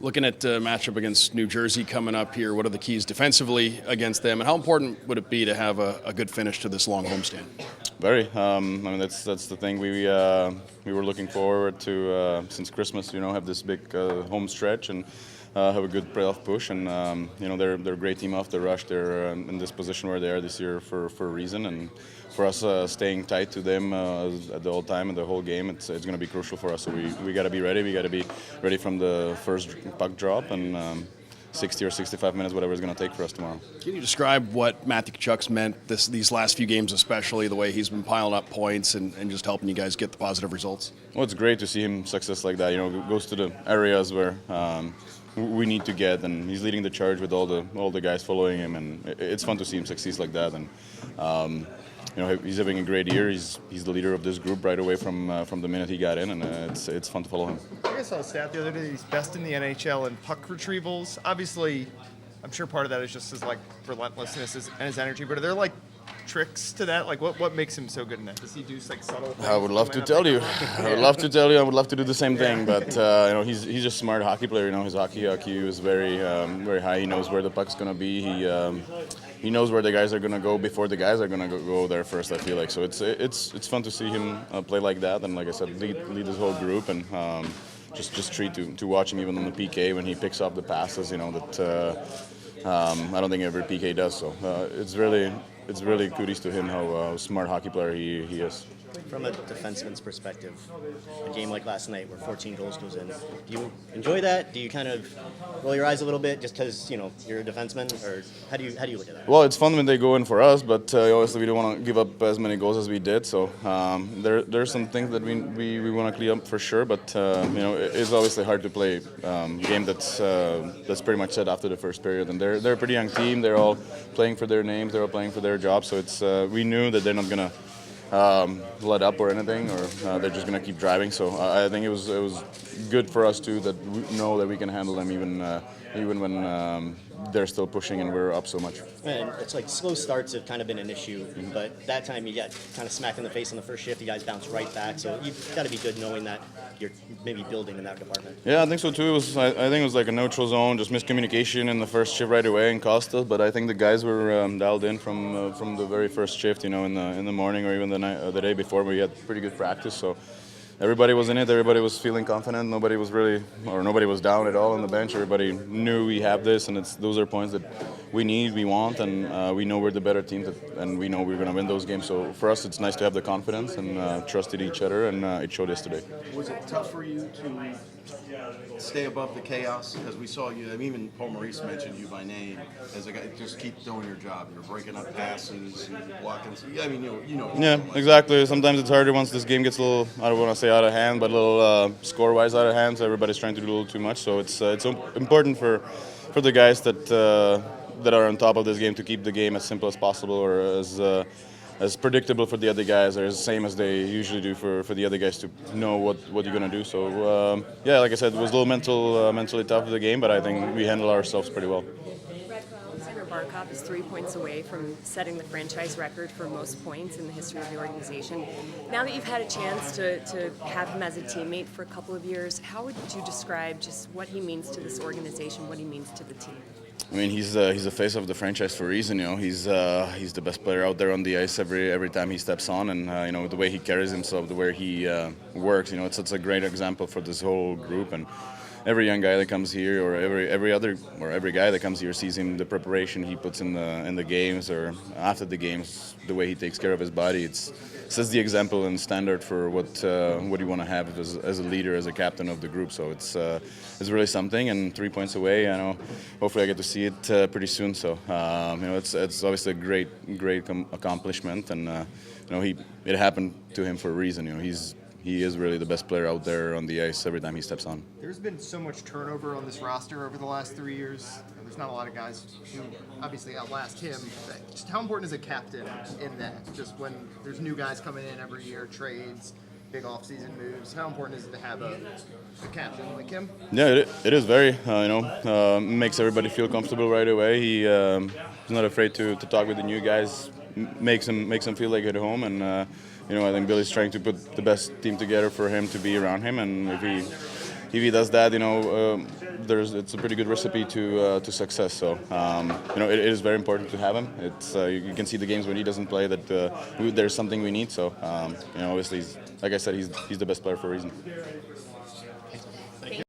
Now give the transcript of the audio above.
Looking at the matchup against New Jersey coming up here, what are the keys defensively against them, and how important would it be to have a good finish to this long homestand? Very. I mean, that's the thing we were looking forward to since Christmas. Have this big home stretch and have a good playoff push. And they're a great team off the rush. They're in this position where they are this year for a reason. And for us, staying tight to them at the whole time and the whole game, it's going to be crucial for us. So we got to be ready. We got to be ready from the first puck drop and 60 or 65 minutes, whatever it's going to take for us tomorrow. Can you describe what Matthew Tkachuk's meant these last few games, especially the way he's been piling up points and just helping you guys get the positive results? Well, it's great to see him success like that. Goes to the areas where we need to get, and he's leading the charge with all the guys following him, and it's fun to see him succeed like that. And he's having a great year. He's the leader of this group right away from the minute he got in, and it's fun to follow him. I saw a stat the other day. He's best in the NHL in puck retrievals. Obviously, I'm sure part of that is just his relentlessness and his energy. But are there tricks to that? What makes him so good in that? Does he do subtle things? I would love to tell you. I would love to tell you. I would love to do the same thing. But he's just a smart hockey player. His hockey IQ is very very high. He knows where the puck's gonna be. He knows where the guys are gonna go before the guys are gonna go there first. I feel like so. It's fun to see him play like that, and like I said, lead this whole group, and just treat to watch him even on the PK when he picks up the passes. That I don't think every PK does. So it's really kudos to him how smart hockey player he is. From a defenseman's perspective, a game like last night where 14 goals goes in, do you enjoy that? Do you kind of roll your eyes a little bit just because you're a defenseman, or how do you look at that? Well, it's fun when they go in for us, but obviously we don't want to give up as many goals as we did. So there's some things that we want to clean up for sure. But it's obviously hard to play a game that's pretty much set after the first period. And they're a pretty young team. They're all playing for their names. They're all playing for their jobs. So it's we knew that they're not gonna let up or anything, or they're just going to keep driving. So I think it was good for us too that we know that we can handle them even when they're still pushing and we're up so much. And it's slow starts have kind of been an issue, but that time you got kind of smacked in the face on the first shift. You guys bounced right back, so you've got to be good knowing that you're maybe building in that department. Yeah, I think so too. I think it was like a neutral zone, just miscommunication in the first shift right away and cost us. But I think the guys were dialed in from the very first shift, in the morning or even the day before. We had pretty good practice, so. Everybody was in it. Everybody was feeling confident. Nobody was down at all on the bench. Everybody knew we have this, and those are points that we need, we want, and we know we're the better team, and we know we're going to win those games. So for us, it's nice to have the confidence and trust in each other, and it showed yesterday. Was it tough for you to stay above the chaos? Because we saw you, even Paul Maurice mentioned you by name as a guy. Just keep doing your job. You're breaking up passes, you're blocking. Yeah, exactly. Sometimes it's harder once this game gets a little, I don't want to say out of hand, but a little score-wise out of hand. So everybody's trying to do a little too much. So it's important for the guys that are on top of this game to keep the game as simple as possible, or as predictable for the other guys, or as same as they usually do for the other guys to know what you're going to do. So, like I said, it was a little mentally tough of the game, but I think we handled ourselves pretty well. Barkov is 3 points away from setting the franchise record for most points in the history of the organization. Now that you've had a chance to have him as a teammate for a couple of years, how would you describe just what he means to this organization, what he means to the team? I mean, he's the face of the franchise for a reason. He's the best player out there on the ice every time he steps on, and the way he carries himself, the way he works. It's a great example for this whole group. And every young guy that comes here, or every guy that comes here, sees him, the preparation he puts in the games or after the games, the way he takes care of his body. It sets the example and standard for what you want to have as a leader, as a captain of the group. So it's really something. And 3 points away, hopefully I get to see it pretty soon. So it's obviously a great accomplishment, and it happened to him for a reason. He is really the best player out there on the ice every time he steps on. There's been so much turnover on this roster over the last 3 years. There's not a lot of guys who obviously outlast him. Just how important is a captain in that? Just when there's new guys coming in every year, trades, big off-season moves. How important is it to have a captain like him? Yeah, it is very. Makes everybody feel comfortable right away. He's not afraid to talk with the new guys. Makes them feel like at home, and I think Billy's trying to put the best team together for him to be around him, and if if he does that, it's a pretty good recipe to success. So it is very important to have him. It's you can see the games when he doesn't play that there's something we need. So obviously, like I said, he's the best player for a reason.